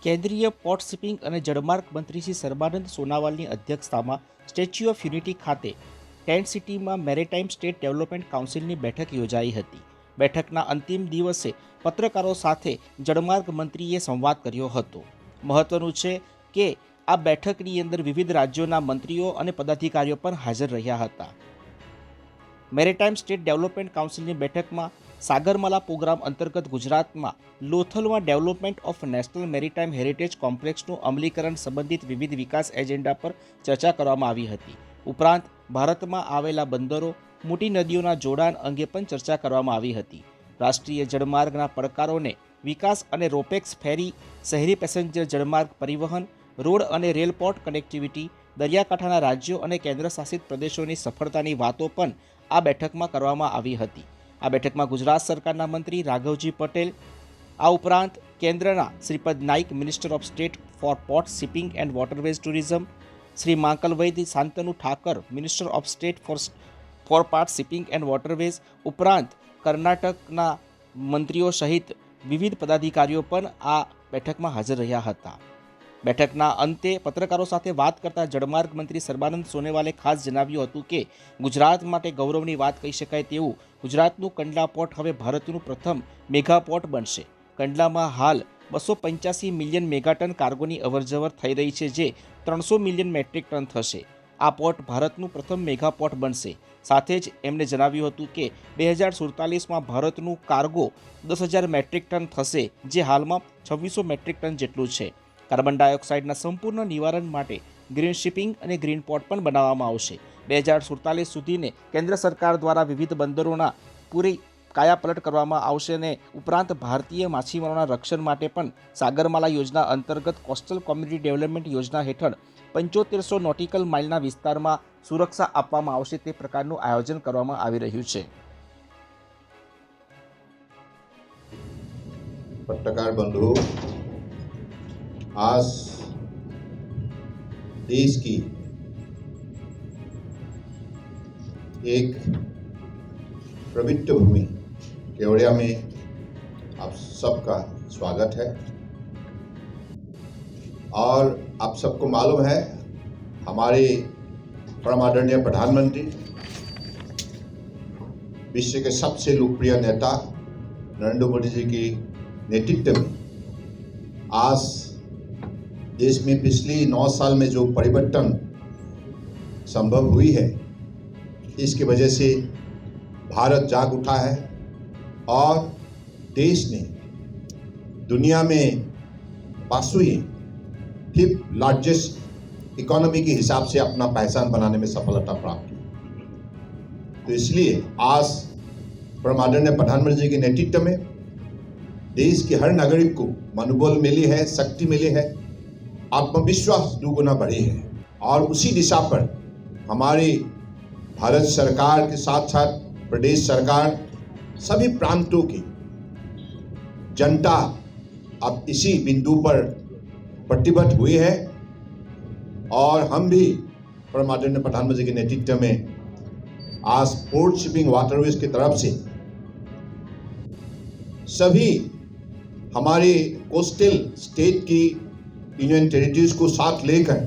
કેન્દ્રીય port shipping અને જળમાર્ગ મંત્રી શ્રી સર્બાનંદ સોનોવાલની અધ્યક્ષતામાં સ્ટેચ્યુ ઓફ યુનિટી ખાતે ટેન્ટ સિટીમાં મેરીટાઈમ સ્ટેટ ડેવલપમેન્ટ કાઉન્સિલની બેઠક યોજાઈ હતી. બેઠકના અંતિમ દિવસે પત્રકારો સાથે જળમાર્ગ મંત્રીએ સંવાદ કર્યો હતો. મહત્વનું છે કે આ બેઠકની અંદર વિવિધ રાજ્યોના મંત્રીઓ અને પદાધિકારીઓ પણ હાજર રહ્યા હતા. મેરીટાઈમ સ્ટેટ ડેવલપમેન્ટ કાઉન્સિલની બેઠકમાં સાગરમાલા પ્રોગ્રામ અંતર્ગત ગુજરાતમાં લોથલમાં development of national maritime heritage કોમ્પ્લેક્સનું અમલીકરણ સંબંધિત વિવિધ વિકાસ એજન્ડા પર ચર્ચા કરવામાં આવી હતી. ઉપરાંત ભારતમાં આવેલા બંદરો, મોટી નદીઓના જોડાણ અંગે પણ ચર્ચા કરવામાં આવી હતી. રાષ્ટ્રીય જળમાર્ગના પડકારોને વિકાસ અને રોપેક્સ ફેરી, શહેરી પેસેન્જર જળમાર્ગ પરિવહન, રોડ અને રેલ પોર્ટ કનેક્ટિવિટી, દરિયાકાંઠાના રાજ્યો અને કેન્દ્રશાસિત પ્રદેશોની સફળતાની વાતો પણ આ બેઠકમાં કરવામાં આવી હતી. આ બેઠકમાં ગુજરાત સરકારના મંત્રી રાઘવજી પટેલ, આ ઉપરાંત કેન્દ્રના Shripad Naik, minister of state for port shipping and waterways tourism, Shri માંકલવૈદ Shantanu Thakur, minister of state for port shipping and waterways, ઉપરાંત કર્ણાટકના મંત્રીઓ સહિત વિવિધ પદાધિકારીઓ પણ આ બેઠકમાં હાજર રહ્યા હતા. બેઠકના અંતે પત્રકારો સાથે વાત કરતા જળમાર્ગ મંત્રી સર્બાનંદ સોનોવાલે ખાસ જણાવ્યું હતું કે ગુજરાત માટે ગૌરવની વાત કહી શકાય તેવું ગુજરાતનું કંડલા પોર્ટ હવે ભારતનું પ્રથમ મેગા પોર્ટ બનશે. કંડલામાં હાલ 285 મિલિયન મેગાટન કાર્ગોની અવરજવર થઈ રહી છે, જે 300 મિલિયન મેટ્રિક ટન થશે. આ પોર્ટ ભારતનું પ્રથમ મેગા પોર્ટ બનશે. સાથે જ એમણે જણાવ્યું હતું કે 2047માં ભારતનું કાર્ગો 10,000 મેટ્રિક ટન થશે, જે હાલમાં 2600 મેટ્રિક ટન જેટલું છે. કાર્બન ડાયોક્સાઇડના સંપૂર્ણ નિવારણ માટે ગ્રીન શિપિંગ અને ગ્રીન પોર્ટ પણ બનાવવામાં આવશે. 2047 સુધીને કેન્દ્ર સરકાર દ્વારા વિવિધ બંદરોના પૂરી કાયાપલટ કરવામાં આવશે અને ઉપરાંત ભારતીય માછીમારોના રક્ષણ માટે પણ સાગરમાલા યોજના અંતર્ગત કોસ્ટલ કોમ્યુનિટી ડેવલપમેન્ટ યોજના હેઠળ 7500 નોટિકલ માઇલના વિસ્તારમાં સુરક્ષા આપવામાં આવશે. તે પ્રકારનું આયોજન કરવામાં આવી રહ્યું છે. पत्रकार बंधु, आज देश की एक पवित्र भूमि केवड़िया में आप सबका स्वागत है। और आप सबको मालूम है, हमारे परम आदरणीय प्रधानमंत्री, विश्व के सबसे लोकप्रिय नेता नरेंद्र मोदी जी की नेतृत्व में आज देश में पिछली 9 साल में जो परिवर्तन संभव हुई है, इसकी वजह से भारत जाग उठा है और देश ने दुनिया में 5वीं फिफ्थ लार्जेस्ट इकोनॉमी के हिसाब से अपना पहचान बनाने में सफलता प्राप्त की। तो इसलिए आज परम आदरणीय प्रधानमंत्री जी के नेतृत्व में देश के हर नागरिक को मनोबल मिली है, शक्ति मिली है, आत्मविश्वास दुगुना बढ़ी है। और उसी दिशा पर हमारी भारत सरकार के साथ साथ प्रदेश सरकार, सभी प्रांतों की जनता अब इसी बिंदु पर प्रतिबद्ध हुई है। और हम भी परम आदरणीय प्रधानमंत्री के नेतृत्व में आज पोर्ट शिपिंग वाटरवेज की तरफ से सभी हमारे कोस्टल स्टेट की यूनियन टेरिटरीज को साथ लेकर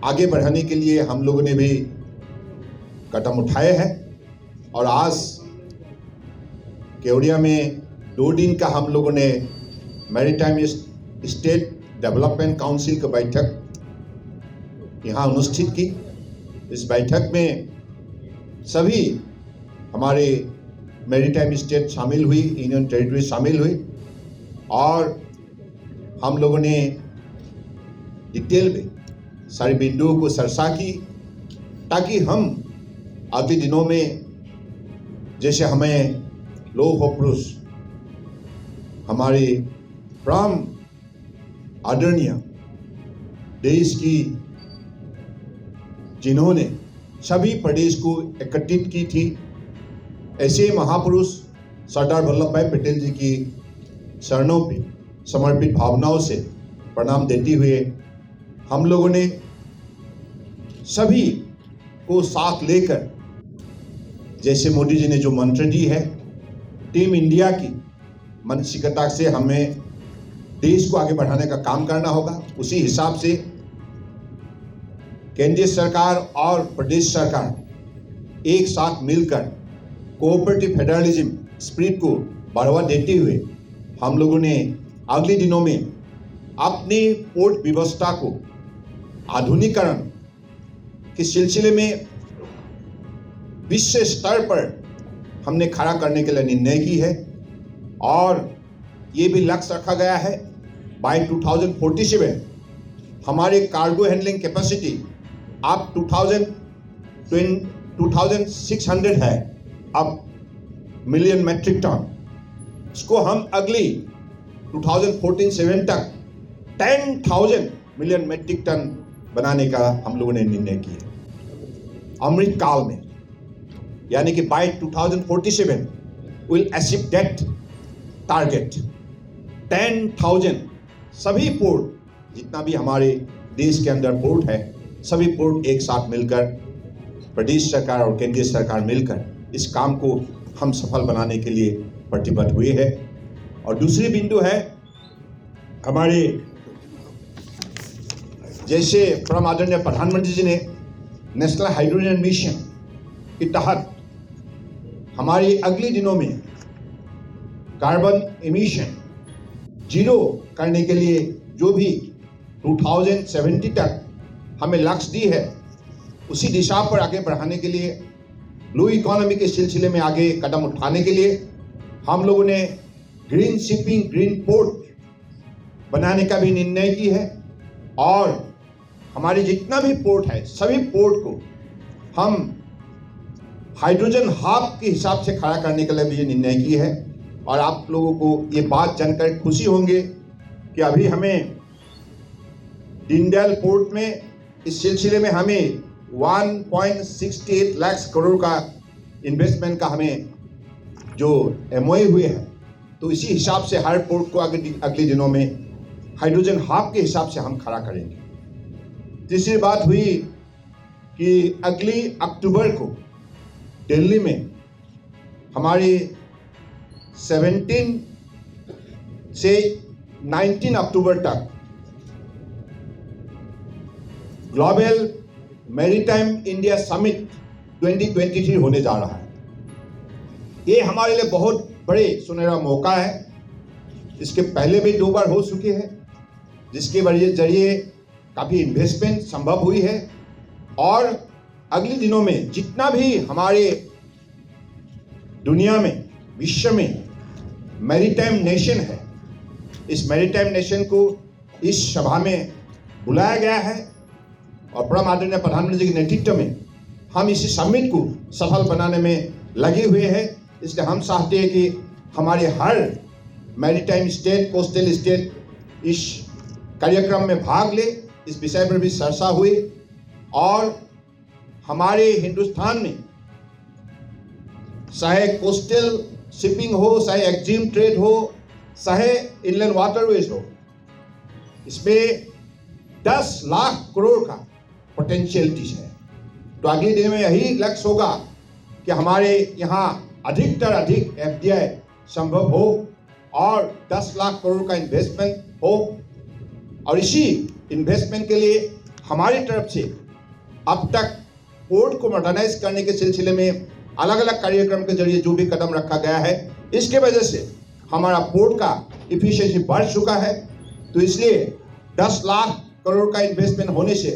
आगे बढ़ाने के लिए हम लोगों ने भी कदम उठाए हैं। और आज केवड़िया में 2 दिन का हम लोगों ने मैरीटाइम स्टेट डेवलपमेंट काउंसिल की बैठक यहाँ अनुष्ठित की। इस बैठक में सभी हमारे मैरीटाइम स्टेट शामिल हुई, यूनियन टेरिटरी शामिल हुई और हम लोगों ने डिटेल में सारी बिंदुओं को चर्चा की, ताकि हम आगे दिनों में जैसे हमें लौह पुरुष हमारे परम आदरणीय देश की, जिन्होंने सभी प्रदेश को एकत्रित की थी, ऐसे महापुरुष सरदार वल्लभ भाई पटेल जी की चरणों पे समर्पित भावनाओं से प्रणाम देते हुए हम लोगों ने सभी को साथ लेकर, जैसे मोदी जी ने जो मंत्र दी है टीम इंडिया की, मानसिकता से हमें देश को आगे बढ़ाने का काम करना होगा। उसी हिसाब से केंद्रीय सरकार और प्रदेश सरकार एक साथ मिलकर कोऑपरेटिव फेडरलिज्म स्पिरिट को बढ़ावा देते हुए हम लोगों ने अगले दिनों में अपनी पोर्ट व्यवस्था को आधुनिकीकरण के सिलसिले में विश्व स्तर पर हमने खड़ा करने के लिए निर्णय की है और ये भी लक्ष्य रखा गया है बाय 2047 हमारे कार्गो हैंडलिंग कैपेसिटी अब 2600 है अब मिलियन मैट्रिक टन। इसको हम अगली 2014-7 तक 10,000 मिलियन मैट्रिक टन बनाने का हम लोगों ने निर्णय किया अमृत काल में, यानी कि by 2047 will achieve that target 10,000। सभी पोर्ट जितना भी हमारे देश के अंदर पोर्ट है, सभी पोर्ट एक साथ मिलकर प्रदेश सरकार और केंद्रीय सरकार मिलकर इस काम को हम सफल बनाने के लिए प्रतिबद्ध हुए हैं। और दूसरी बिंदु है हमारे जैसे परम आदरणीय प्रधानमंत्री जी ने नेशनल हाइड्रोजन मिशन के तहत हमारी अगले दिनों में कार्बन एमिशन जीरो करने के लिए जो भी 2070 तक हमें लक्ष्य दी है, उसी दिशा पर आगे बढ़ाने के लिए ब्लू इकोनॉमी के सिलसिले में आगे कदम उठाने के लिए हम लोगों ने ग्रीन शिपिंग ग्रीन पोर्ट बनाने का भी निर्णय की है और हमारे जितना भी पोर्ट है सभी पोर्ट को हम हाइड्रोजन हब के हिसाब से खड़ा करने के लिए भी ये निर्णय की है। और आप लोगों को ये बात जानकर खुशी होंगे कि अभी हमें दीनदयाल पोर्ट में इस सिलसिले में हमें 1.68 लाख करोड़ का इन्वेस्टमेंट का हमें जो एमओयू हुए हैं, तो इसी हिसाब से हर पोर्ट को अगले दिनों में हाइड्रोजन हब के हिसाब से हम खड़ा करेंगे। तीसरी बात हुई कि अगली अक्टूबर को दिल्ली में हमारी 17 से 19 अक्टूबर तक ग्लोबल मैरीटाइम इंडिया समिट 2023 होने जा रहा है। ये हमारे लिए बहुत बड़े सुनहरा मौका है। इसके पहले भी 2 बार हो चुके हैं, जिसके जरिए काफ़ी इन्वेस्टमेंट संभव हुई है और अगले दिनों में जितना भी हमारे दुनिया में विश्व में मैरीटाइम नेशन है, इस मैरीटाइम नेशन को इस सभा में बुलाया गया है और परम आदरणीय प्रधानमंत्री के नेतृत्व में हम इसी समिट को सफल बनाने में लगे हुए हैं। इसलिए हम चाहते हैं कि हमारे हर मैरीटाइम स्टेट कोस्टल स्टेट इस कार्यक्रम में भाग ले, इस विषय पर भी चर्चा हुई और हमारे हिंदुस्तान में चाहे कोस्टल शिपिंग हो, चाहे एक्जिम ट्रेड हो, चाहे इनलैंड वाटरवेज हो, इसमें 10 लाख करोड़ का पोटेंशियलिटीज है। तो अगले दिन में यही लक्ष्य होगा कि हमारे यहाँ अधिकतर अधिक एफडीआई संभव हो और 10 लाख करोड़ का इन्वेस्टमेंट हो। और इसी इन्वेस्टमेंट के लिए हमारी तरफ से अब तक पोर्ट को मॉडर्नाइज करने के सिलसिले में अलग अलग कार्यक्रम के जरिए जो भी कदम रखा गया है, इसके वजह से हमारा पोर्ट का इफिशिएंसी बढ़ चुका है। तो इसलिए 10 लाख करोड़ का इन्वेस्टमेंट होने से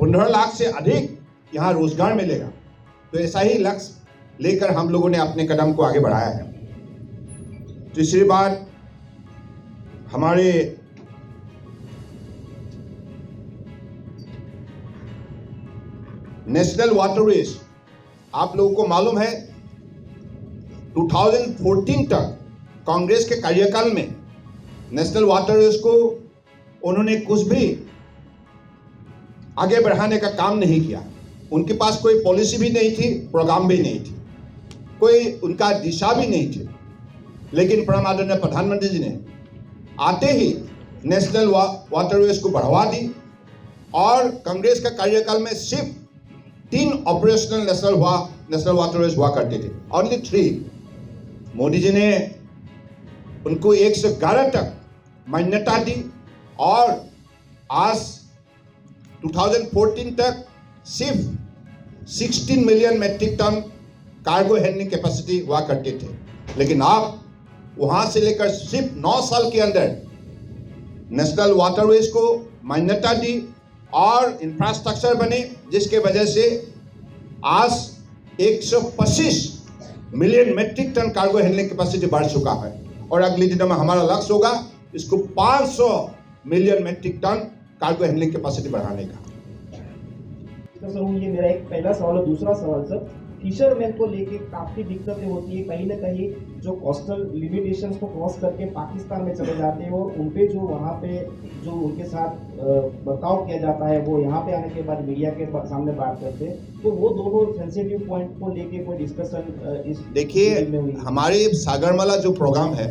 15 लाख से अधिक यहाँ रोजगार मिलेगा। तो ऐसा ही लक्ष्य लेकर हम लोगों ने अपने कदम को आगे बढ़ाया है। तीसरी बात, हमारे नेशनल वाटरवेज, आप लोगों को मालूम है 2014 तक कांग्रेस के कार्यकाल में नेशनल वाटरवेज को उन्होंने कुछ भी आगे बढ़ाने का काम नहीं किया। उनके पास कोई पॉलिसी भी नहीं थी, प्रोग्राम भी नहीं थी, कोई उनका दिशा भी नहीं थी। लेकिन परम आदरणीय प्रधानमंत्री जी ने आते ही नेशनल वाटरवेज को बढ़ावा दी और कांग्रेस का कार्यकाल में सिर्फ 3 ऑपरेशनल नेशनल वाटरवेज हुआ करते थे, ओनली 3। मोदी जी ने उनको 111 तक मान्यता दी और आज 2014 तक सिर्फ 16 million metric tonne cargo handling capacity हुआ करते थे, लेकिन आप वहां से लेकर सिर्फ 9 साल के अंदर नेशनल वाटरवेज को मान्यता दी और इंफ्रास्ट्रक्चर बने, जिसके वजह से आज 125 million metric tonne cargo handling capacity बढ़ चुका है और अगले दिनों में हमारा लक्ष्य होगा इसको 500 million metric tonne cargo handling capacity बढ़ाने का। तो सर ये मेरा एक पहला सवाल है। दूसरा सवाल सर, फिशरमैन को लेके काफ़ी दिक्कतें होती है, कहीं ना कहीं जो कोस्टल लिमिटेशंस को क्रॉस करके पाकिस्तान में चले जाते हैं और उन पे जो वहाँ पे जो उनके साथ बर्ताव किया जाता है वो यहाँ पे आने के बाद मीडिया के सामने बात करते हैं, तो वो दोनों सेंसिटिव पॉइंट को लेके कोई डिस्कशन इस देखिए, हमारे सागरमाला जो प्रोग्राम है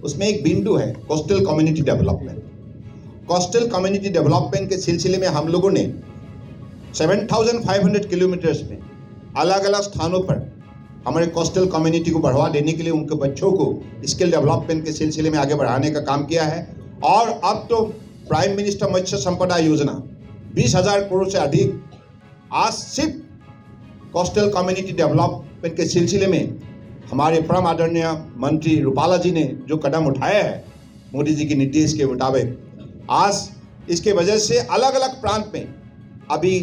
उसमें एक बिंदु है coastal community development. Coastal community development के सिलसिले में हम लोगों ने 7,500 किलोमीटर्स में अलग अलग स्थानों पर हमारे कोस्टल कम्युनिटी को बढ़ावा देने के लिए उनके बच्चों को स्किल डेवलपमेंट के सिलसिले में आगे बढ़ाने का काम किया है। और अब तो प्राइम मिनिस्टर मत्स्य संपदा योजना 20,000 करोड़ से अधिक आज सिर्फ कोस्टल कम्युनिटी डेवलपमेंट के सिलसिले में हमारे परम आदरणीय मंत्री रूपाला जी ने जो कदम उठाया है मोदी जी के निर्देश के मुताबिक, आज इसके वजह से अलग अलग प्रांत में अभी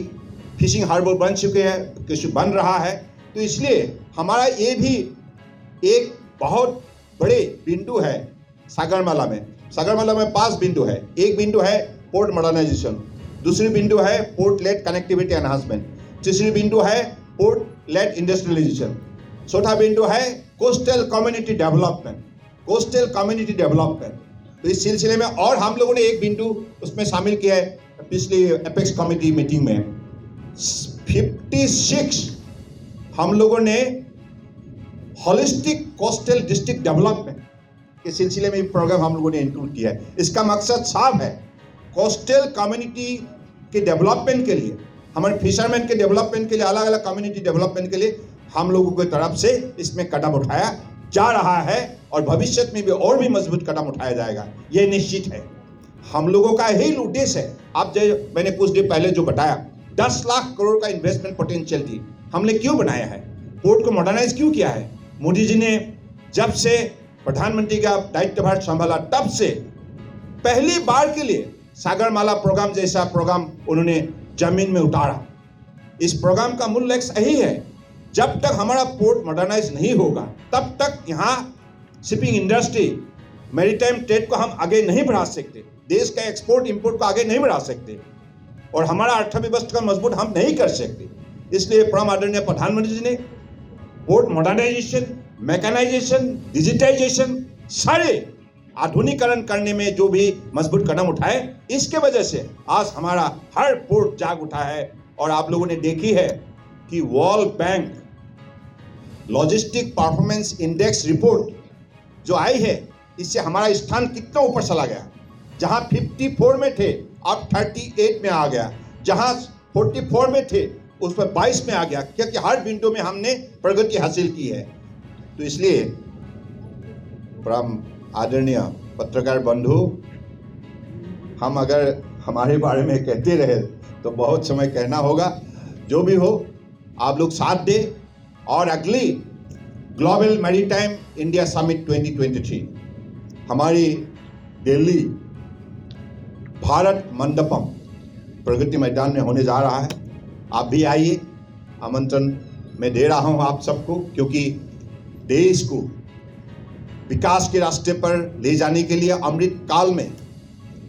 फिशिंग हार्बर बन चुके हैं, कुछ बन रहा है। तो इसलिए हमारा ये भी एक बहुत बड़े बिंदु है सागरमाला में। सागरमाला में 5 बिंदु है। एक बिंदु है पोर्ट मॉडर्नाइजेशन, दूसरी बिंदु है पोर्ट लेड कनेक्टिविटी एनहांसमेंट, तीसरी बिंदु है पोर्ट लेड इंडस्ट्रियलाइजेशन, चौथा बिंदु है coastal community development. Coastal community development, तो इस सिलसिले में और हम लोगों ने एक बिंदु उसमें शामिल किया है पिछली एपेक्स कमेटी मीटिंग में। 56 हम लोगों ने होलिस्टिक कोस्टल डिस्ट्रिक्ट डेवलपमेंट के सिलसिले में प्रोग्राम हम लोगों ने इंक्लूड किया है। इसका मकसद साफ है, कोस्टल कम्युनिटी के डेवलपमेंट के लिए, हमारे फिशरमैन के डेवलपमेंट के लिए, अलग अलग कम्युनिटी डेवलपमेंट के लिए हम लोगों की तरफ से इसमें कदम उठाया जा रहा है और भविष्य में भी और भी मजबूत कदम उठाया जाएगा, ये निश्चित है। हम लोगों का यही उद्देश्य है। आप जो मैंने कुछ देर पहले जो बताया 10 लाख करोड़ का इन्वेस्टमेंट पोटेंशियल थी, हमने क्यों बनाया है, पोर्ट को मॉडर्नाइज क्यों किया है। मोदी जी ने जब से प्रधानमंत्री का दायित्वभार संभाला तब से पहली बार के लिए सागरमाला प्रोग्राम जैसा प्रोग्राम उन्होंने जमीन में उतारा। इस प्रोग्राम का मूल लक्ष्य यही है, जब तक हमारा पोर्ट मॉडर्नाइज नहीं होगा तब तक यहाँ शिपिंग इंडस्ट्री, मैरीटाइम ट्रेड को हम आगे नहीं बढ़ा सकते, देश का एक्सपोर्ट इंपोर्ट को आगे नहीं बढ़ा सकते और हमारा अर्थव्यवस्था का मजबूत हम नहीं कर सकते। इसलिए परम आदरणीय प्रधानमंत्री जी ने पोर्ट मॉडर्नाइजेशन, मैकेनाइजेशन, डिजिटाइजेशन, सारे आधुनिकीकरण करने में जो भी मजबूत कदम उठाए, इसके वजह से आज हमारा हर पोर्ट जाग उठा है। और आप लोगों ने देखी है कि world bank logistic performance index report जो आई है, इससे हमारा स्थान कितना ऊपर चला गया। जहां 54 में थे अब 38 में आ गया, जहां 44 में थे उस पर 22 में आ गया, क्योंकि हर बिंदु में हमने प्रगति हासिल की है। तो इसलिए परम आदरणीय पत्रकार बंधु, हम अगर हमारे बारे में कहते रहे तो बहुत समय कहना होगा। जो भी हो, आप लोग साथ दे और अगली ग्लोबल मैरीटाइम इंडिया समिट 2023 हमारी दिल्ली भारत मंडपम प्रगति मैदान में होने जा रहा है। आप भी आइए, आमंत्रण मैं दे रहा हूं आप सबको, क्योंकि देश को विकास के रास्ते पर ले जाने के लिए अमृत काल में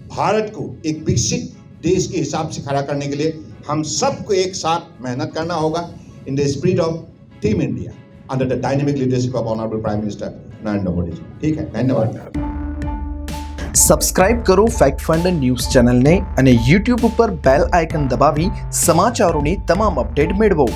भारत को एक विकसित देश के हिसाब से खड़ा करने के लिए हम सबको एक साथ मेहनत करना होगा in the spirit of team India under the dynamic leadership of honourable prime minister Narendra Modi ji. ठीक है, धन्यवाद। સબસ્ક્રાઇબ કરો ફેક્ટ ફંડ ન્યૂઝ ચેનલને અને યુટ્યુબ ઉપર બેલ આઇકન દબાવી સમાચારોની તમામ અપડેટ મેળવો।